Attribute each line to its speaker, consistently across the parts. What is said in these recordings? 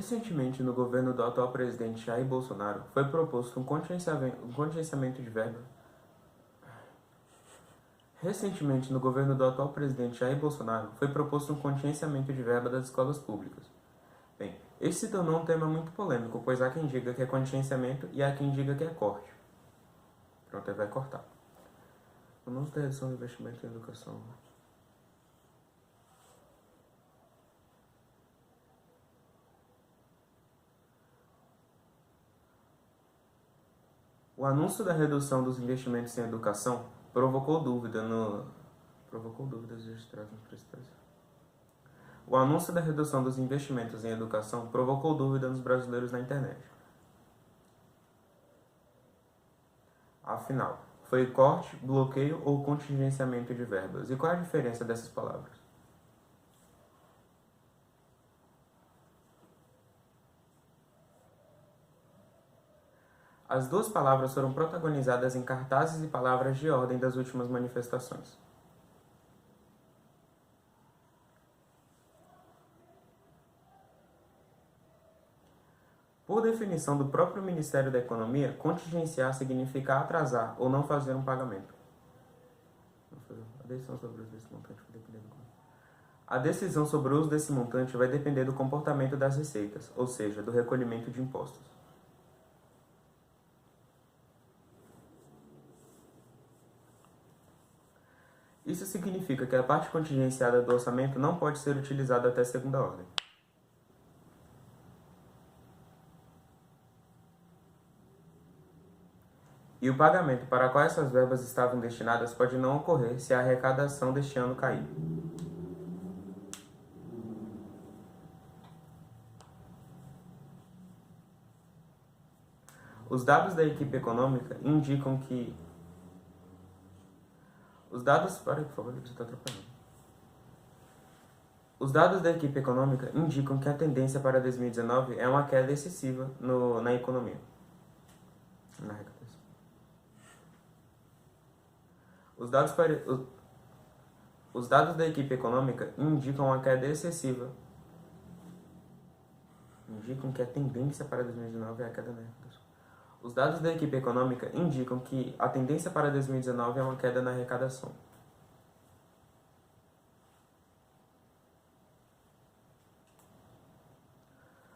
Speaker 1: Recentemente, no governo do atual presidente Jair Bolsonaro, foi proposto um contingenciamento de verba. Recentemente, no governo do atual presidente Jair Bolsonaro, foi proposto um contingenciamento de verba das escolas públicas. Bem, esse se tornou um tema muito polêmico, pois há quem diga que é contingenciamento e há quem diga que é corte. Pronto, ele vai cortar. O anúncio da redução do investimento em educação. O anúncio da redução dos investimentos em educação provocou dúvidas registradas no preço. O anúncio da redução dos investimentos em educação provocou dúvida nos brasileiros na internet. Afinal, foi corte, bloqueio ou contingenciamento de verbas? E qual é a diferença dessas palavras? As duas palavras foram protagonizadas em cartazes e palavras de ordem das últimas manifestações. Por definição do próprio Ministério da Economia, contingenciar significa atrasar ou não fazer um pagamento. A decisão sobre o uso desse montante vai depender A decisão sobre o uso desse montante vai depender do comportamento das receitas, ou seja, do recolhimento de impostos. Isso significa que a parte contingenciada do orçamento não pode ser utilizada até segunda ordem. E o pagamento para qual essas verbas estavam destinadas pode não ocorrer se a arrecadação deste ano cair. Os dados da equipe econômica indicam que... Os dados da equipe econômica indicam que a tendência para 2019 é uma queda excessiva na economia. Na arrecadação. Os dados da equipe econômica indicam uma queda excessiva. Indicam que a tendência para 2019 é a queda na arrecadação. Os dados da equipe econômica indicam que a tendência para 2019 é uma queda na arrecadação.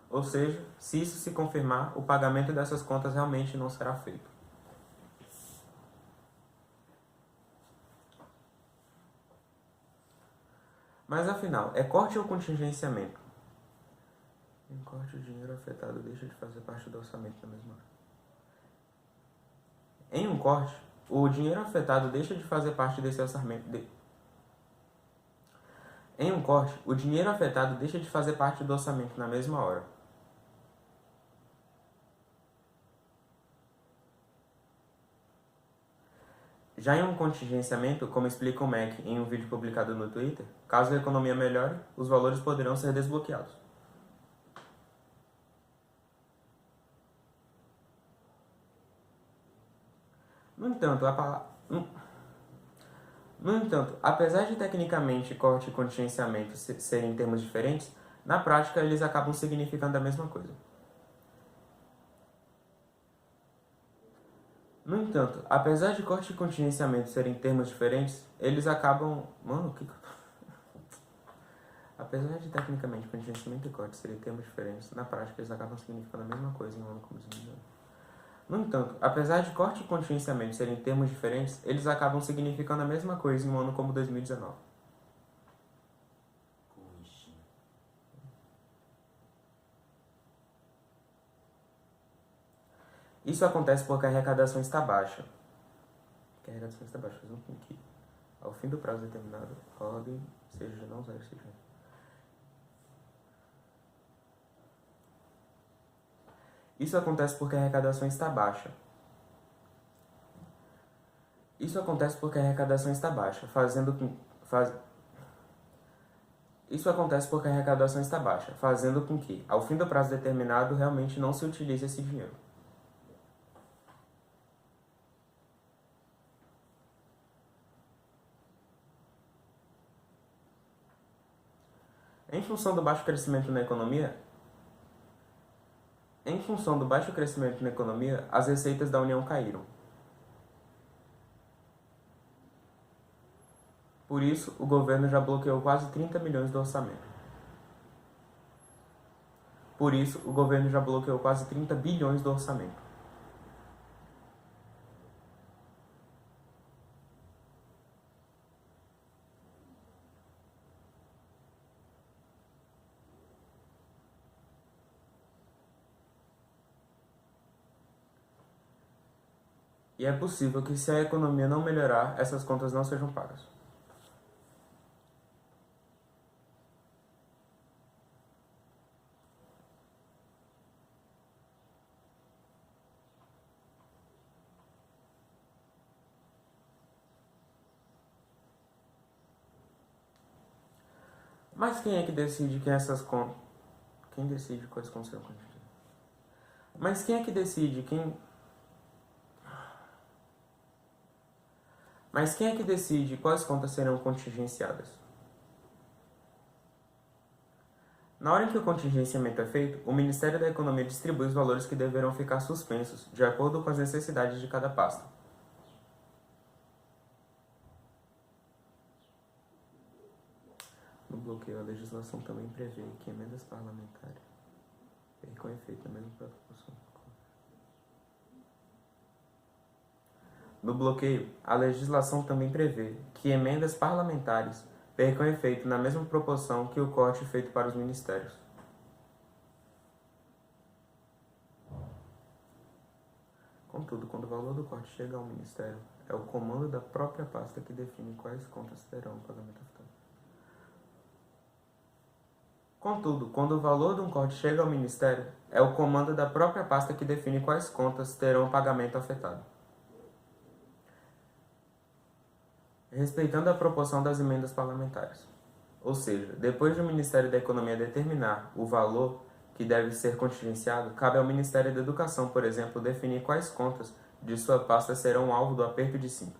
Speaker 1: Ou seja, se isso se confirmar, o pagamento dessas contas realmente não será feito. Mas afinal, é corte ou contingenciamento? Em corte, o dinheiro afetado deixa de fazer parte do orçamento na mesma hora. Em um corte, o dinheiro afetado deixa de fazer parte desse orçamento. Em um corte, o dinheiro afetado deixa de fazer parte do orçamento na mesma hora. Já em um contingenciamento, como explica o MEC em um vídeo publicado no Twitter, caso a economia melhore, os valores poderão ser desbloqueados. No entanto, apesar de tecnicamente corte e contingenciamento serem termos diferentes, na prática eles acabam significando a mesma coisa. No entanto, apesar de corte e contingenciamento serem termos diferentes, eles acabam... Apesar de tecnicamente contingenciamento e corte serem termos diferentes, na prática eles acabam significando a mesma coisa em um ano como 2019. No entanto, apesar de corte e contingenciamento serem termos diferentes, eles acabam significando a mesma coisa em um ano como 2019. Isso acontece porque a arrecadação está baixa. Fazendo com que, ao fim do prazo determinado, a ordem seja não usar esse jeito. Isso acontece porque a arrecadação está baixa. Fazendo com que, ao fim do prazo determinado, realmente não se utilize esse dinheiro. Em função do baixo crescimento na economia, Em função do baixo crescimento na economia, as receitas da União caíram. Por isso, o governo já bloqueou quase 30 milhões do orçamento. Por isso, o governo já bloqueou quase 30 bilhões do orçamento. E é possível que, se a economia não melhorar, essas contas não sejam pagas. Mas quem é que decide quem essas contas... Quem decide quais contas serão contingentes? Mas quem é que decide quem... Mas quem é que decide quais contas serão contingenciadas? Na hora em que o contingenciamento é feito, o Ministério da Economia distribui os valores que deverão ficar suspensos, de acordo com as necessidades de cada pasta. No bloqueio, a legislação também prevê que emendas parlamentares percam efeito na mesma proporção. No bloqueio, a legislação também prevê que emendas parlamentares percam efeito na mesma proporção que o corte feito para os ministérios. Contudo, quando o valor do corte chega ao ministério, é o comando da própria pasta que define quais contas terão o pagamento afetado. Contudo, quando o valor de um corte chega ao ministério, é o comando da própria pasta que define quais contas terão o pagamento afetado. Respeitando a proporção das emendas parlamentares. Ou seja, depois do Ministério da Economia determinar o valor que deve ser contingenciado, cabe ao Ministério da Educação, por exemplo, definir quais contas de sua pasta serão alvo do aperto de cinto.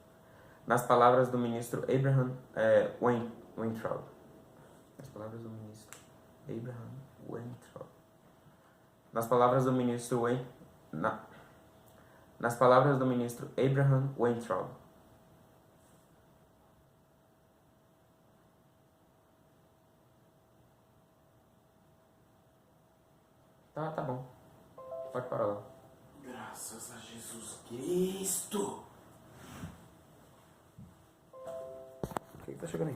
Speaker 1: Nas palavras do ministro Abraham Weintraub. Nas palavras do ministro Abraham Weintraub. Nas palavras do ministro Nas palavras do ministro Abraham Weintraub. Tá bom. Pode parar lá.
Speaker 2: Graças a Jesus Cristo!
Speaker 1: O que tá chegando aí?